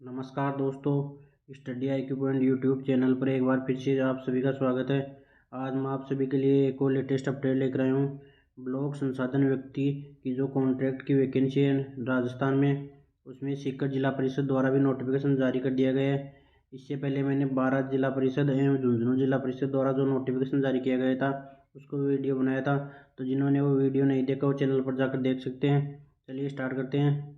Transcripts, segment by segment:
नमस्कार दोस्तों, study IQ point YouTube channel पर एक बार फिर से आप सभी का स्वागत है। आज मैं आप सभी के लिए एक और लेटेस्ट अपडेट लेकर आया हूँ। ब्लॉक संसाधन व्यक्ति की जो कॉन्ट्रैक्ट की वैकेंसी है राजस्थान में, उसमें सीकर जिला परिषद द्वारा भी नोटिफिकेशन जारी कर दिया गया है। इससे पहले मैंने 12 जिला परिषद एवं झुंझुनू जिला परिषद द्वारा जो नोटिफिकेशन जारी किया गया था उसको वीडियो बनाया था, तो जिन्होंने वो वीडियो नहीं देखा वो चैनल पर जाकर देख सकते हैं। चलिए स्टार्ट करते हैं।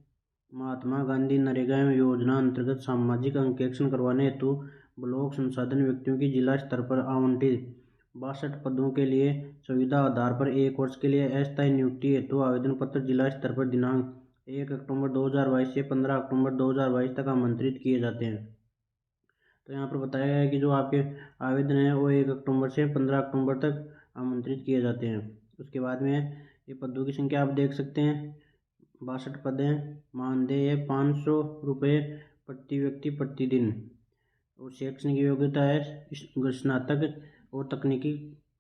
महात्मा गांधी नरेगा योजना अंतर्गत सामाजिक अंकेक्षण करवाने हेतु ब्लॉक संसाधन व्यक्तियों की जिला स्तर पर आवंटित 62 पदों के लिए सुविधा आधार पर 1 वर्ष के लिए अस्थायी नियुक्ति हेतु आवेदन पत्र जिला स्तर पर दिनांक 1 अक्टूबर 2022 से 15 अक्टूबर 2022 तक आमंत्रित किए जाते हैं। तो यहाँ पर बताया गया है कि जो आपके आवेदन है वो 1 अक्टूबर से 15 अक्टूबर तक आमंत्रित किए जाते हैं। उसके बाद में ये पदों की संख्या आप देख सकते हैं, 62 पद हैं। मानदेय है 500 रुपये प्रति व्यक्ति प्रतिदिन। और शैक्षणिक योग्यता है स्नातक और तकनीकी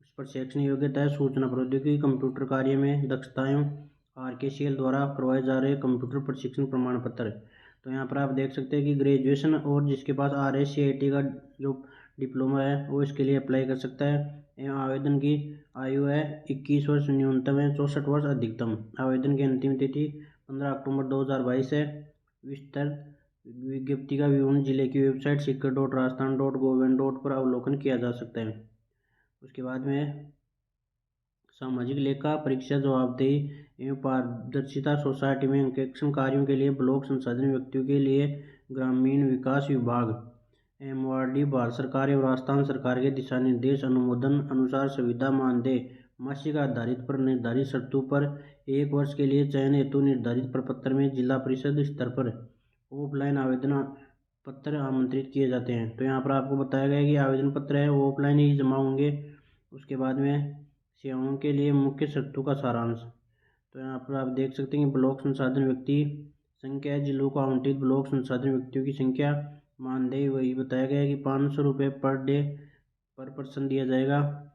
उस पर शैक्षणिक योग्यता है सूचना प्रौद्योगिकी कंप्यूटर कार्य में दक्षता एवं RKCL द्वारा करवाए जा रहे कंप्यूटर प्रशिक्षण प्रमाण पत्र। तो यहाँ पर आप देख सकते हैं कि ग्रेजुएशन और जिसके पास RSCIT का जो डिप्लोमा है वो इसके लिए अप्लाई कर सकता है। एवं आवेदन की आयु है 21 वर्ष न्यूनतम है, 64 वर्ष अधिकतम। आवेदन की अंतिम तिथि 15 अक्टूबर 2022 है। विस्तृत विज्ञप्ति का विवरण जिले की वेबसाइट sikar.rajasthan.gov.in पर अवलोकन किया जा सकता है। उसके बाद में सामाजिक लेखा परीक्षा जवाबदेही एवं पारदर्शिता सोसाइटी में अंकेक्षण कार्यों के लिए ब्लॉक संसाधन व्यक्तियों के लिए ग्रामीण विकास विभाग MORD भारत सरकार एवं राजस्थान सरकार के दिशा निर्देश अनुमोदन अनुसार सुविधा मानदेय मासिक आधारित पर निर्धारित शर्तों पर 1 वर्ष के लिए चयन हेतु निर्धारित प्रपत्र में जिला परिषद स्तर पर ऑफलाइन आवेदन पत्र आमंत्रित किए जाते हैं। तो यहाँ पर आपको बताया गया है कि आवेदन पत्र है वो ऑफलाइन ही जमा होंगे। उसके बाद में सेवाओं के लिए मुख्य शर्तों का सारांश। तो यहाँ पर आप देख सकते हैं कि ब्लॉक संसाधन व्यक्ति संख्या है, जिलों को आवंटित ब्लॉक संसाधन व्यक्तियों की संख्या। मानदेय वही बताया गया है कि 500 रुपये पर डे पर पर्सन दिया जाएगा।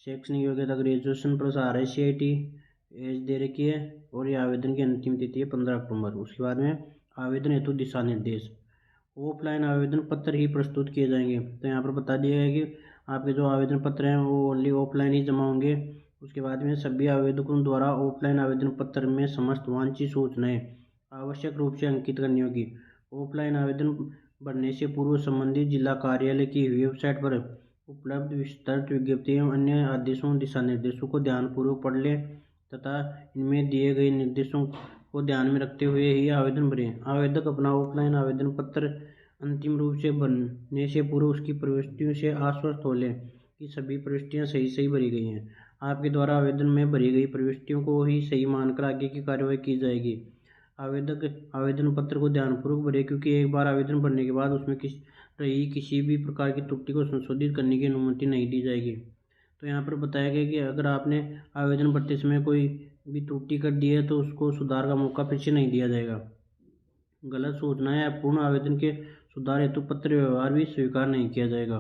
शैक्षणिक योग्यता ग्रेजुएशन प्लस RSCIT एज दे रखी है। और ये आवेदन की अंतिम तिथि है 15 अक्टूबर। उसके बाद में आवेदन हेतु दिशा निर्देश, ऑफलाइन आवेदन पत्र ही प्रस्तुत किए जाएंगे। तो यहाँ पर बता दिया है कि आपके जो आवेदन पत्र हैं वो ओनली ऑफलाइन ही जमा होंगे। उसके बाद में सभी आवेदकों द्वारा ऑफलाइन आवेदन पत्र में समस्त वांछित सूचनाएं आवश्यक रूप से अंकित करनी होगी। ऑफलाइन आवेदन भरने से पूर्व संबंधित जिला कार्यालय की वेबसाइट पर उपलब्ध विस्तृत विज्ञप्ति एवं अन्य आदेशों दिशा निर्देशों को ध्यानपूर्वक पढ़ लें तथा इनमें दिए गए निर्देशों को ध्यान में रखते हुए ही आवेदन भरें। आवेदक अपना ऑफलाइन आवेदन पत्र अंतिम रूप से भरने से पूर्व उसकी प्रविष्टियों से आश्वस्त हो लें कि सभी प्रविष्टियां सही भरी गई हैं। आपके द्वारा आवेदन में भरी गई प्रविष्टियों को ही सही मानकर आगे की कार्यवाही की जाएगी। आवेदक आवेदन पत्र को ध्यानपूर्वक भरे, क्योंकि एक बार आवेदन भरने के बाद उसमें किसी भी प्रकार की त्रुटि को संशोधित करने की अनुमति नहीं दी जाएगी। तो यहाँ पर बताया गया कि अगर आपने आवेदन भरते समय कोई भी त्रुटि कर दी है तो उसको सुधार का मौका फिर से नहीं दिया जाएगा। गलत सूचना या पूर्ण आवेदन के सुधार हेतु पत्र व्यवहार भी स्वीकार नहीं किया जाएगा।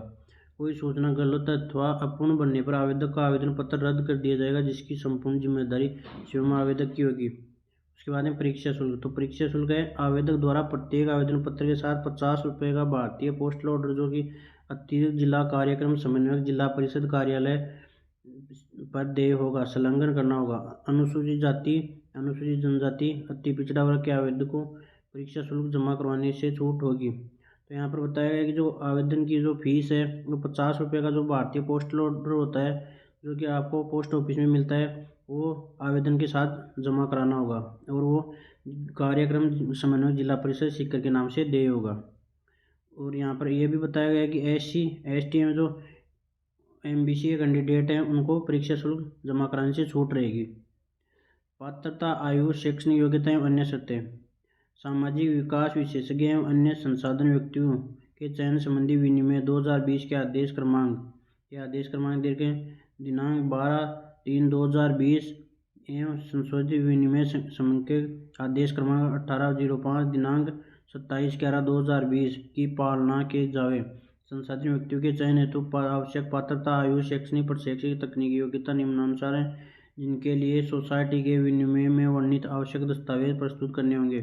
कोई सूचना गलत अथवा अपूर्ण बनने पर आवेदक का आवेदन पत्र रद्द कर दिया जाएगा, जिसकी संपूर्ण जिम्मेदारी स्वयं आवेदक की होगी। उसके बाद में परीक्षा शुल्क। तो परीक्षा शुल्क है आवेदक द्वारा प्रत्येक आवेदन पत्र के साथ 50 रुपये का भारतीय पोस्टल ऑर्डर जो कि अतिरिक्त जिला कार्यक्रम समन्वयक जिला परिषद कार्यालय पर देय होगा, संलग्न करना होगा। अनुसूचित जाति अनुसूचित जनजाति अति पिछड़ा वर्ग के आवेदकों परीक्षा शुल्क जमा करवाने से छूट होगी। तो यहाँ पर बताया गया कि जो आवेदन की जो फीस है वो 50 रुपये का जो भारतीय पोस्टल ऑर्डर होता है जो कि आपको पोस्ट ऑफिस में मिलता है वो आवेदन के साथ जमा कराना होगा। और वो कार्यक्रम समन्वय जिला परिषद सीकर के नाम से देय होगा। और यहाँ पर यह भी बताया गया कि SC ST में जो MBC के कैंडिडेट हैं उनको परीक्षा शुल्क जमा कराने से छूट रहेगी। पात्रता आयु शैक्षणिक योग्यता एवं अन्य शर्तें। सामाजिक विकास विशेषज्ञ एवं अन्य संसाधन व्यक्तियों के चयन संबंधी विनिमय 2020 के आदेश क्रमांक दे के दिनांक 12/3/2020 एवं संशोधित विनिमय के आदेश क्रमांक 1805 दिनांक 27/11/2020 की पालना के जावे। संसाधन व्यक्तियों के चयन हेतु आवश्यक पात्रता आयु शैक्षणिक प्रशैक्षिक तकनीकी योग्यता निम्नानुसार है, जिनके लिए सोसाइटी के विनिमय में वर्णित आवश्यक दस्तावेज प्रस्तुत करने होंगे।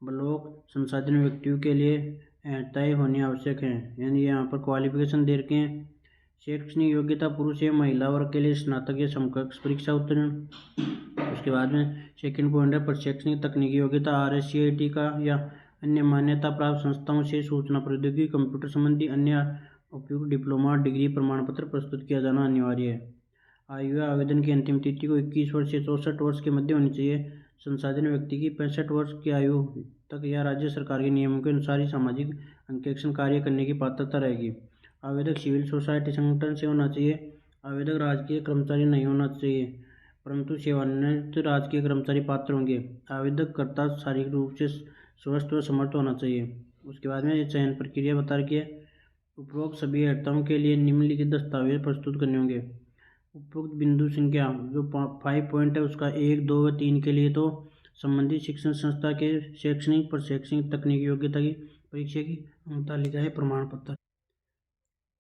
ब्लॉक संसाधन व्यक्तियों के लिए तय होनी आवश्यक है, यानी यहाँ पर क्वालिफिकेशन दे रखे हैं। शैक्षणिक योग्यता पुरुष या महिला वर्ग के लिए स्नातक या समकक्ष परीक्षा उत्तीर्ण। उसके बाद में सेकंड पॉइंट है प्रशैक्षणिक तकनीकी योग्यता RSCIT का या अन्य मान्यता प्राप्त संस्थाओं से सूचना प्रौद्योगिकी कंप्यूटर संबंधी अन्य उपयुक्त डिप्लोमा डिग्री प्रमाण पत्र प्रस्तुत किया जाना अनिवार्य है। आयु आवेदन की अंतिम तिथि को 21 वर्ष से 64 वर्ष के मध्य होनी चाहिए। संसाधन व्यक्ति की 65 वर्ष की आयु तक या राज्य सरकार के नियमों के अनुसार ही सामाजिक अंकेक्षण कार्य करने की पात्रता रहेगी। आवेदक सिविल सोसाइटी संगठन से होना चाहिए। आवेदक राजकीय कर्मचारी नहीं होना चाहिए, परंतु सेवानिवृत्त राजकीय कर्मचारी पात्र होंगे। आवेदक कर्ता शारीरिक रूप से स्वस्थ व समर्थ होना चाहिए। उसके बाद में चयन प्रक्रिया बता रखी है। उपरोक्त सभी अर्थों के लिए निम्नलिखित दस्तावेज प्रस्तुत करने होंगे। उपरोक्त बिंदु संख्या जो 5 पॉइंट है उसका 1, 2 व 3 के लिए तो संबंधित शिक्षण संस्था के शैक्षणिक प्रशैक्षणिक तकनीकी योग्यता की परीक्षा की तालिका है प्रमाण पत्र।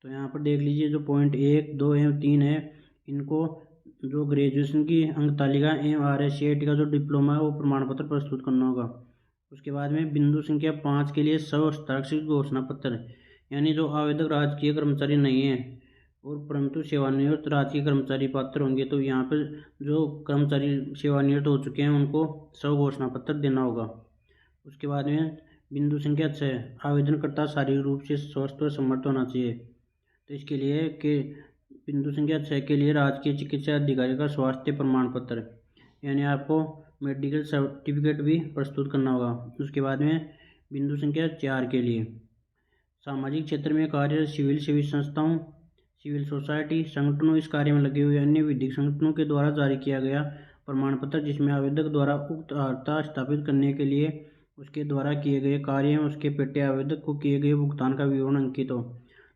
तो यहाँ पर देख लीजिए जो पॉइंट 1, 2 एवं 3 है, इनको जो ग्रेजुएशन की अंक तालिका एवं RSCIT का जो डिप्लोमा है वो प्रमाण पत्र प्रस्तुत करना होगा। उसके बाद में बिंदु संख्या 5 के लिए स्वहस्ताक्षरित घोषणा पत्र, यानी जो आवेदक राजकीय कर्मचारी नहीं है और परंतु सेवानिवृत्त राजकीय कर्मचारी पात्र होंगे, तो यहाँ पर जो कर्मचारी सेवानिवृत्त हो चुके हैं उनको स्व घोषणा पत्र देना होगा। उसके बाद में बिंदु संख्या 6, आवेदनकर्ता शारीरिक रूप से स्वस्थ व समर्थ होना चाहिए। तो इसके लिए कि बिंदु संख्या 6 के लिए राजकीय चिकित्सा अधिकारी का स्वास्थ्य प्रमाण पत्र, यानी आपको मेडिकल सर्टिफिकेट भी प्रस्तुत करना होगा। उसके बाद में बिंदु संख्या 4 के लिए सामाजिक क्षेत्र में कार्यरत सिविल सेवी संस्थाओं, सिविल सोसाइटी संगठनों, इस कार्य में लगे हुए अन्य विधिक संगठनों के द्वारा जारी किया गया प्रमाण पत्र जिसमें आवेदक द्वारा उक्त अर्हता स्थापित करने के लिए उसके द्वारा किए गए कार्य एवं उसके पेटे आवेदक को किए गए भुगतान का विवरण अंकित हो।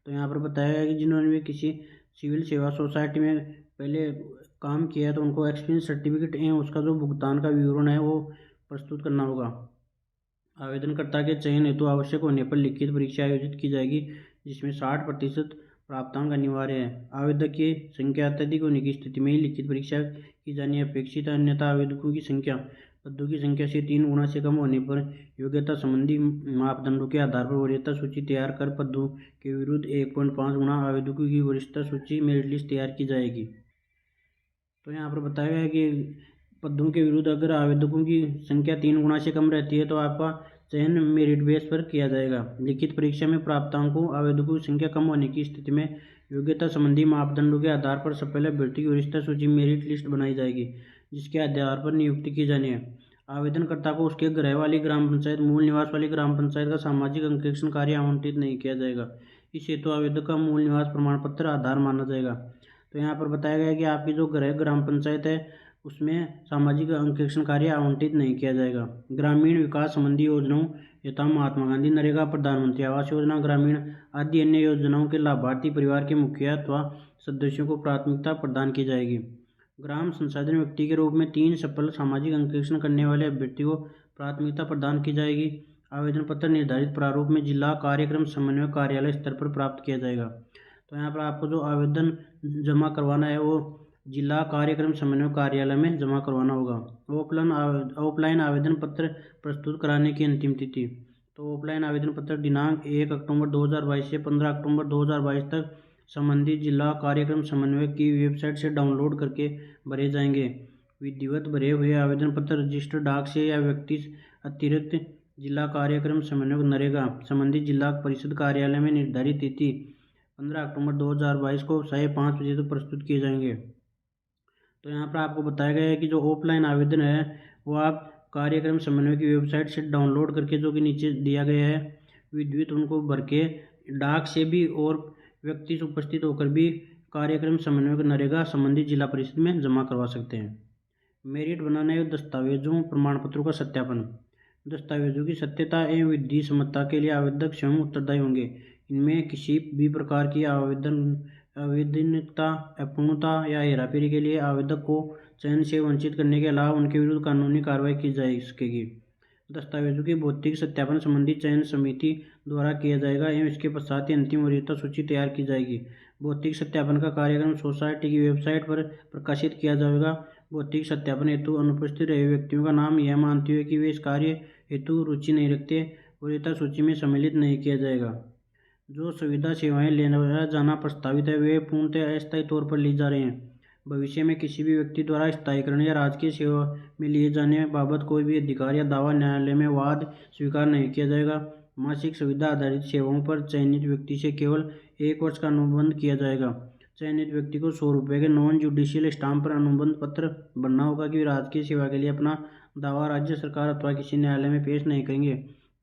तो यहाँ पर बताया गया कि जिन्होंने भी किसी सिविल सेवा सोसाइटी में पहले काम किया है तो उनको एक्सपीरियंस सर्टिफिकेट एवं उसका जो भुगतान का विवरण है वो प्रस्तुत करना होगा। आवेदनकर्ता के चयन हेतु आवश्यक होने पर लिखित परीक्षा आयोजित की जाएगी जिसमें 60% प्राप्तांक अनिवार्य है। आवेदक की संख्या अत्यधिक होने की स्थिति में ही लिखित परीक्षा की जानी अपेक्षित है, अन्यथा आवेदकों की संख्या पदों की संख्या से 3 गुना से कम होने पर योग्यता संबंधी मापदंडों के आधार पर वरीयता सूची तैयार कर पदों के विरुद्ध 1.5 गुना आवेदकों की वरीयता सूची मेरिट लिस्ट तैयार की जाएगी। तो यहाँ पर बताया गया है कि पदों के विरुद्ध अगर आवेदकों की संख्या 3 गुना से कम रहती है तो आपका चयन मेरिट बेस पर किया जाएगा। लिखित परीक्षा में प्राप्तांकों आवेदकों की संख्या कम होने की स्थिति में योग्यता संबंधी मापदंडों के आधार पर सब पहले अभ्यर्थी की वरीयता सूची मेरिट लिस्ट बनाई जाएगी जिसके आधार पर नियुक्ति की जानी है। आवेदनकर्ता को उसके गृह वाली ग्राम पंचायत, मूल निवास वाली ग्राम पंचायत का सामाजिक अंकेक्षण कार्य आवंटित नहीं किया जाएगा। इस हेतु आवेदक का मूल निवास प्रमाण पत्र आधार माना जाएगा। तो यहाँ पर बताया गया है कि आपकी जो गृह ग्राम पंचायत है उसमें सामाजिक अंकेक्षण कार्य आवंटित नहीं किया जाएगा। ग्रामीण विकास संबंधी योजनाओं यथा महात्मा गांधी नरेगा, प्रधानमंत्री आवास योजना ग्रामीण आदि अन्य योजनाओं के लाभार्थी परिवार के मुखिया अथवा सदस्यों को प्राथमिकता प्रदान की जाएगी। ग्राम संसाधन व्यक्ति के रूप में 3 सफल सामाजिक अंकेक्षण करने वाले अभ्यर्थी को प्राथमिकता प्रदान की जाएगी। आवेदन पत्र निर्धारित प्रारूप में जिला कार्यक्रम समन्वय कार्यालय स्तर पर प्राप्त किया जाएगा। तो यहाँ पर आपको जो आवेदन जमा करवाना है वो जिला कार्यक्रम समन्वय कार्यालय में जमा करवाना होगा। ऑफलाइन आवेदन पत्र प्रस्तुत कराने की अंतिम तिथि, तो ऑफलाइन आवेदन पत्र दिनांक 1 अक्टूबर 2022 से 15 अक्टूबर 2022 तक संबंधित जिला कार्यक्रम समन्वय की वेबसाइट से डाउनलोड करके भरे जाएंगे। विधिवत भरे हुए आवेदन पत्र रजिस्टर्ड डाक से या व्यक्ति अतिरिक्त जिला कार्यक्रम समन्वय नरेगा संबंधित जिला परिषद कार्यालय में निर्धारित तिथि 15 अक्टूबर 2022 को 5:30 बजे तक प्रस्तुत किए जाएंगे। तो यहाँ पर आपको बताया गया है कि जो ऑफलाइन आवेदन है वो आप कार्यक्रम समन्वय की वेबसाइट से डाउनलोड करके जो कि नीचे दिया गया है विधिवत उनको भर के डाक से भी और व्यक्ति उपस्थित होकर भी कार्यक्रम समन्वय नरेगा संबंधित जिला परिषद में जमा करवा सकते हैं। मेरिट बनाने और दस्तावेजों प्रमाण पत्रों का सत्यापन, दस्तावेजों की सत्यता एवं विधि सम्मतता के लिए आवेदक स्वयं उत्तरदायी होंगे। इनमें किसी भी प्रकार की अवैधनिकता, अपूर्णता या हेराफेरी के लिए आवेदक को चयन से वंचित करने के अलावा उनके विरुद्ध कानूनी कार्रवाई की जा सकेगी। दस्तावेजों की भौतिक सत्यापन संबंधी चयन समिति द्वारा किया जाएगा एवं इसके पश्चात ही अंतिम वरीयता सूची तैयार की जाएगी। भौतिक सत्यापन का कार्यक्रम सोसाइटी की वेबसाइट पर प्रकाशित किया जाएगा। भौतिक सत्यापन हेतु अनुपस्थित रहे व्यक्तियों का नाम यह मानते हुए कि वे इस कार्य हेतु रुचि नहीं रखते, वरीयता सूची में सम्मिलित नहीं किया जाएगा। जो सुविधा सेवाएं लेना जाना प्रस्तावित है वे पूर्णतः अस्थायी तौर पर ली जा रहे हैं। भविष्य में किसी भी व्यक्ति द्वारा स्थायीकरण या राजकीय सेवा में लिए जाने बाबत कोई भी अधिकार या दावा न्यायालय में वाद स्वीकार नहीं किया जाएगा। मासिक सुविधा आधारित सेवाओं पर चयनित व्यक्ति से केवल 1 वर्ष का अनुबंध किया जाएगा। चयनित व्यक्ति को 100 रुपये के नॉन जुडिशियल स्टाम्प पर अनुबंध पत्र भरना होगा कि राजकीय सेवा के लिए अपना दावा राज्य सरकार अथवा किसी न्यायालय में पेश नहीं करेंगे,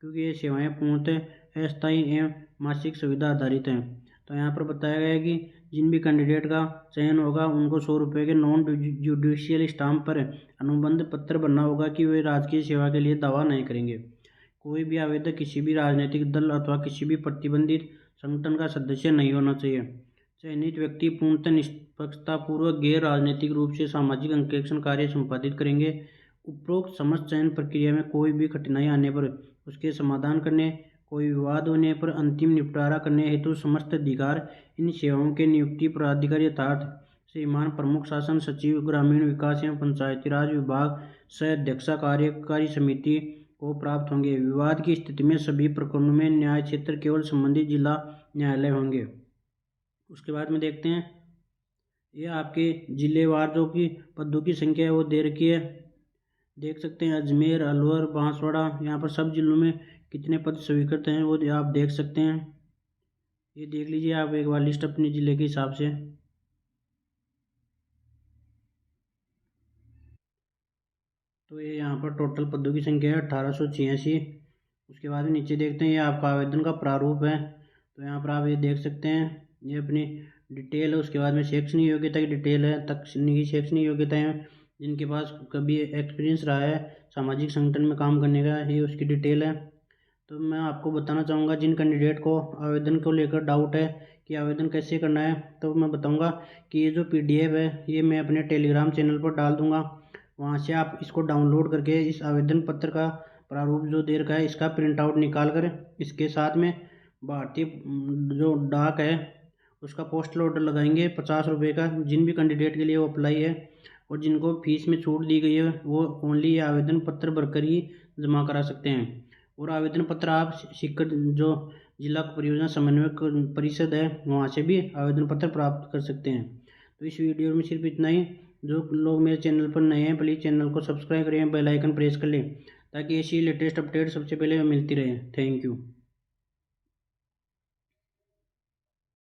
क्योंकि ये सेवाएं पूर्णतः अस्थायी एवं मासिक सुविधा आधारित हैं। तो यहाँ पर बताया गया है कि जिन भी कैंडिडेट का चयन होगा उनको 100 रुपये के नॉन जुडिशियल स्टाम्प पर अनुबंध पत्र भरना होगा कि वे राजकीय सेवा के लिए दावा नहीं करेंगे। कोई भी आवेदक किसी भी राजनीतिक दल अथवा किसी भी प्रतिबंधित संगठन का सदस्य नहीं होना चाहिए। चयनित व्यक्ति पूर्णतः निष्पक्षतापूर्वक गैर राजनीतिक रूप से सामाजिक अंकेक्षण कार्य संपादित करेंगे। उपरोक्त समस्त चयन प्रक्रिया में कोई भी कठिनाई आने पर उसके समाधान करने, कोई विवाद होने पर अंतिम निपटारा करने हेतु समस्त अधिकार इन सेवाओं के नियुक्ति प्राधिकारी यथार्थ श्रीमान प्रमुख शासन सचिव ग्रामीण विकास एवं पंचायती राज विभाग सह अध्यक्षा कार्यकारी समिति को प्राप्त होंगे। विवाद की स्थिति में सभी प्रकरणों में न्याय क्षेत्र केवल संबंधित जिला न्यायालय होंगे। उसके बाद में देखते हैं ये आपके जिलेवार जो कि पदों की संख्या है वो दे रखी है, देख सकते हैं। अजमेर, अलवर, बांसवाड़ा, यहाँ पर सब जिलों में कितने पद स्वीकृत हैं वो आप देख सकते हैं। ये देख लीजिए आप एक बार लिस्ट अपने ज़िले के हिसाब से। तो ये यहाँ पर टोटल पदों की संख्या है 1886। उसके बाद में नीचे देखते हैं ये आपका आवेदन का प्रारूप है। तो यहाँ पर आप ये देख सकते हैं ये अपनी डिटेल है। उसके बाद में शैक्षणिक योग्यता की डिटेल है, तकनीकी शैक्षणिक योग्यता है, जिनके पास कभी एक्सपीरियंस रहा है सामाजिक संगठन में काम करने का, ये उसकी डिटेल है। तो मैं आपको बताना चाहूँगा जिन कैंडिडेट को आवेदन को लेकर डाउट है कि आवेदन कैसे करना है, तो मैं बताऊँगा कि ये जो PDF है ये मैं अपने टेलीग्राम चैनल पर डाल दूँगा। वहाँ से आप इसको डाउनलोड करके इस आवेदन पत्र का प्रारूप जो दे रखा है इसका प्रिंट आउट निकाल कर इसके साथ में भारतीय जो डाक है उसका पोस्टल ऑर्डर लगाएंगे 50 रुपये का। जिन भी कैंडिडेट के लिए वो अप्लाई है और जिनको फीस में छूट दी गई है वो ओनली आवेदन पत्र भरकर ही जमा करा सकते हैं। और आवेदन पत्र आप शिक्षक जो जिला परियोजना समन्वय परिषद है वहाँ से भी आवेदन पत्र प्राप्त कर सकते हैं। तो इस वीडियो में सिर्फ इतना ही। जो लोग मेरे चैनल पर नए हैं प्लीज़ चैनल को सब्सक्राइब करें, बेल आइकन प्रेस कर लें ताकि ऐसी लेटेस्ट अपडेट सबसे पहले मिलती रहे। Thank you.